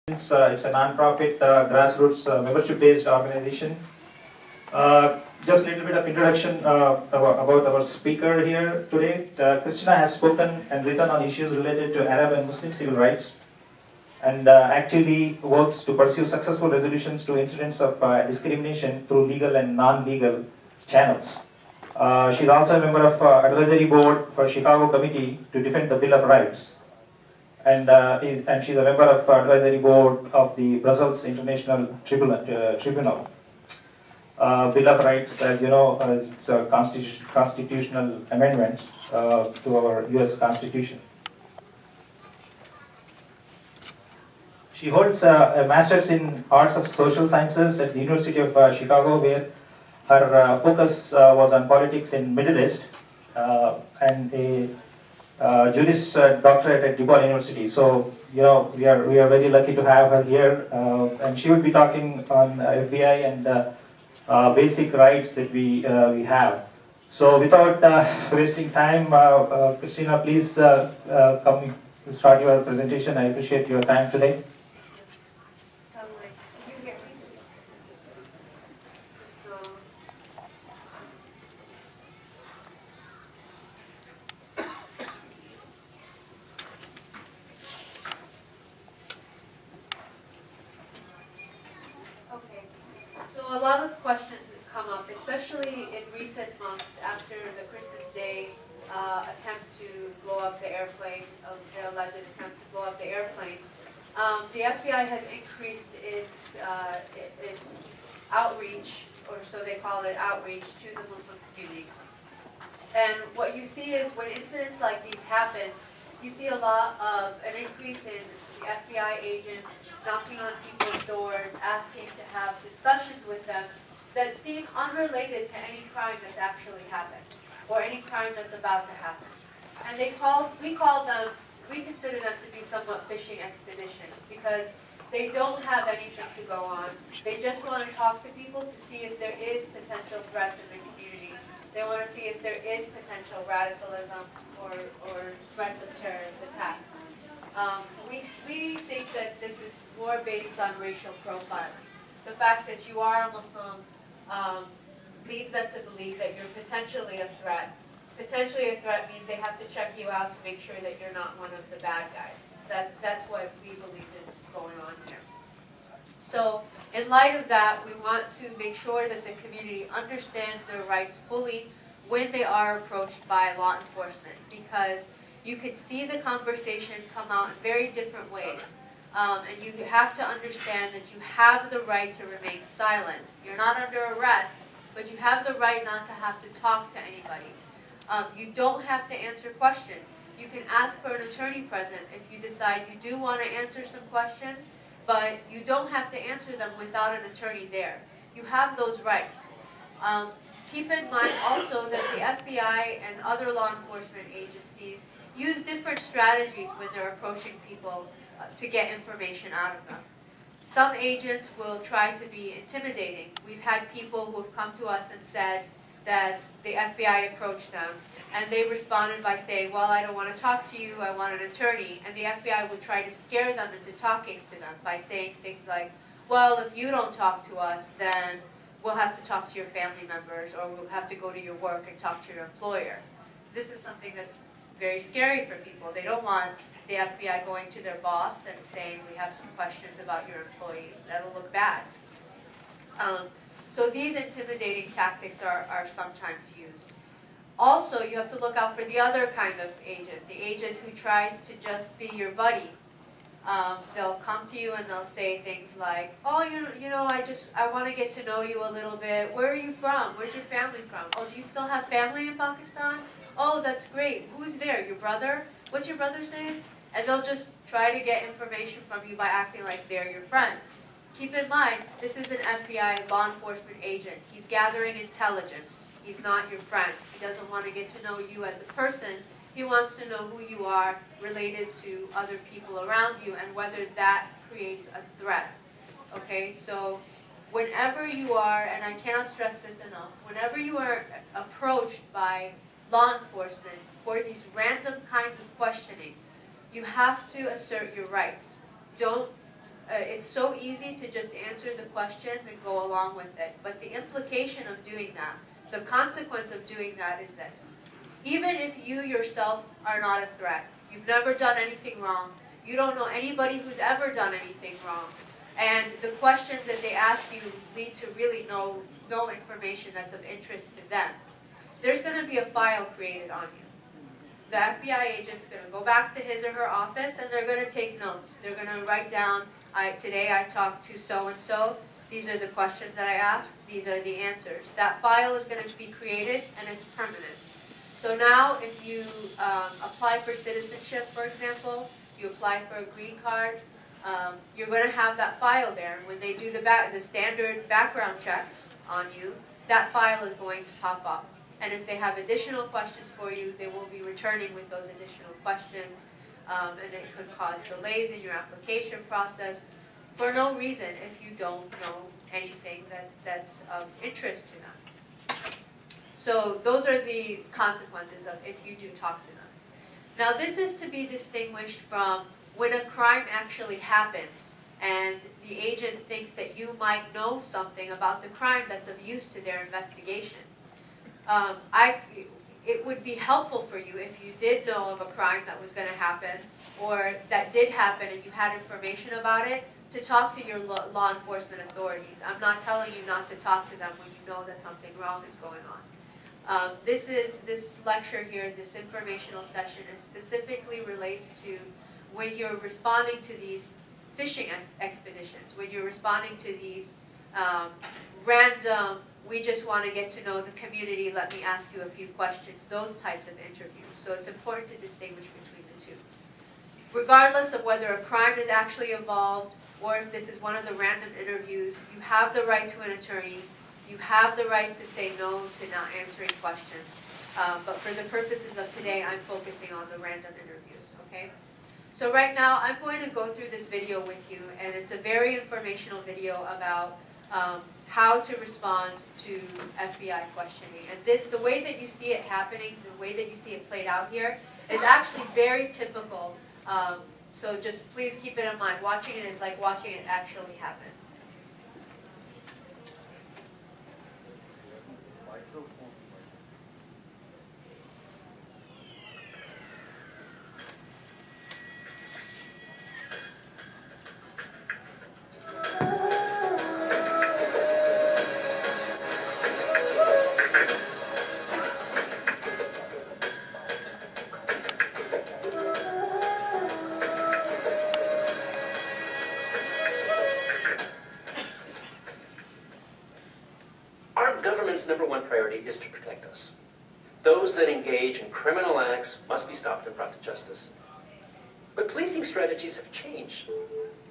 It's a non-profit, grassroots, membership-based organization. Just a little bit of introduction about our speaker here today. Christina has spoken and written on issues related to Arab and Muslim civil rights, and actively works to pursue successful resolutions to incidents of discrimination through legal and non-legal channels. She's also a member of advisory board for Chicago Committee to defend the Bill of Rights. And she's a member of advisory board of the Brussels International Tribunal. Bill of Rights, as you know, it's a constitutional amendments to our U.S. Constitution. She holds a master's in arts of social sciences at the University of Chicago, where her focus was on politics in Middle East, and a Juris Doctorate at DePaul University. So, you know, we are very lucky to have her here, and she would be talking on FBI and basic rights that we have. So, without wasting time, Christina, please come start your presentation. I appreciate your time today. A lot of questions have come up, especially in recent months after the Christmas Day attempt to blow up the airplane, the alleged attempt to blow up the airplane. The FBI has increased its outreach, or so they call it, outreach to the Muslim community. And what you see is when incidents like these happen, you see a lot of an increase in the FBI agents knocking on people's doors, asking to have discussions with them that seem unrelated to any crime that's actually happened or any crime that's about to happen. And we consider them to be somewhat fishing expeditions because they don't have anything to go on. They just want to talk to people to see if there is potential threats in the community. They want to see if there is potential radicalism or threats of terrorist attacks. We think that this is more based on racial profiling. The fact that you are a Muslim leads them to believe that you're potentially a threat. Potentially a threat means they have to check you out to make sure that you're not one of the bad guys. That's what we believe is going on here. So in light of that, we want to make sure that the community understands their rights fully when they are approached by law enforcement, because you could see the conversation come out in very different ways. And you have to understand that you have the right to remain silent. You're not under arrest, but you have the right not to have to talk to anybody. You don't have to answer questions. You can ask for an attorney present if you decide you do want to answer some questions, but you don't have to answer them without an attorney there. You have those rights. Keep in mind also that the FBI and other law enforcement agencies use different strategies when they're approaching people to get information out of them. Some agents will try to be intimidating. We've had people who have come to us and said that the FBI approached them, and they responded by saying, well, I don't want to talk to you, I want an attorney. And the FBI would try to scare them into talking to them by saying things like, well, if you don't talk to us, then we'll have to talk to your family members, or we'll have to go to your work and talk to your employer. This is something that's very scary for people. They don't want the FBI going to their boss and saying, we have some questions about your employee. That'll look bad. So these intimidating tactics are sometimes used. Also, you have to look out for the other kind of agent, the agent who tries to just be your buddy. They'll come to you and they'll say things like, oh, you know, I want to get to know you a little bit. Where are you from? Where's your family from? Oh, do you still have family in Pakistan? Oh, that's great. Who's there? Your brother? What's your brother's name? And they'll just try to get information from you by acting like they're your friend. Keep in mind, this is an FBI law enforcement agent. He's gathering intelligence. He's not your friend. He doesn't want to get to know you as a person. He wants to know who you are related to other people around you and whether that creates a threat. Okay, so whenever you are, and I cannot stress this enough, whenever you are approached by law enforcement for these random kinds of questioning, you have to assert your rights. Don't it's so easy to just answer the questions and go along with it. But the implication of doing that, the consequence of doing that is this. Even if you yourself are not a threat, you've never done anything wrong, you don't know anybody who's ever done anything wrong, and the questions that they ask you lead to really no information that's of interest to them, there's going to be a file created on you. The FBI agent's going to go back to his or her office and they're going to take notes. They're going to write down, today I talked to so-and-so, these are the questions that I asked, these are the answers. That file is going to be created and it's permanent. So now if you apply for citizenship, for example, you apply for a green card, you're going to have that file there. When they do the standard background checks on you, that file is going to pop up. And if they have additional questions for you, they will be returning with those additional questions. And it could cause delays in your application process for no reason if you don't know anything that's of interest to them. So those are the consequences of if you do talk to them. Now this is to be distinguished from when a crime actually happens and the agent thinks that you might know something about the crime that's of use to their investigation. It would be helpful for you if you did know of a crime that was going to happen or that did happen and you had information about it, to talk to your law enforcement authorities. I'm not telling you not to talk to them when you know that something wrong is going on. This lecture here, this informational session, is specifically relates to when you're responding to these fishing expeditions, when you're responding to these random, we just want to get to know the community, let me ask you a few questions, those types of interviews. So it's important to distinguish between the two. Regardless of whether a crime is actually involved or if this is one of the random interviews, you have the right to an attorney. You have the right to say no to not answering questions. But for the purposes of today, I'm focusing on the random interviews, okay? So right now, I'm going to go through this video with you, and it's a very informational video about how to respond to FBI questioning. And the way that you see it happening, the way that you see it played out here, is actually very typical. So just please keep it in mind. Watching it is like watching it actually happen. Government's number one priority is to protect us. Those that engage in criminal acts must be stopped and brought to justice. But policing strategies have changed.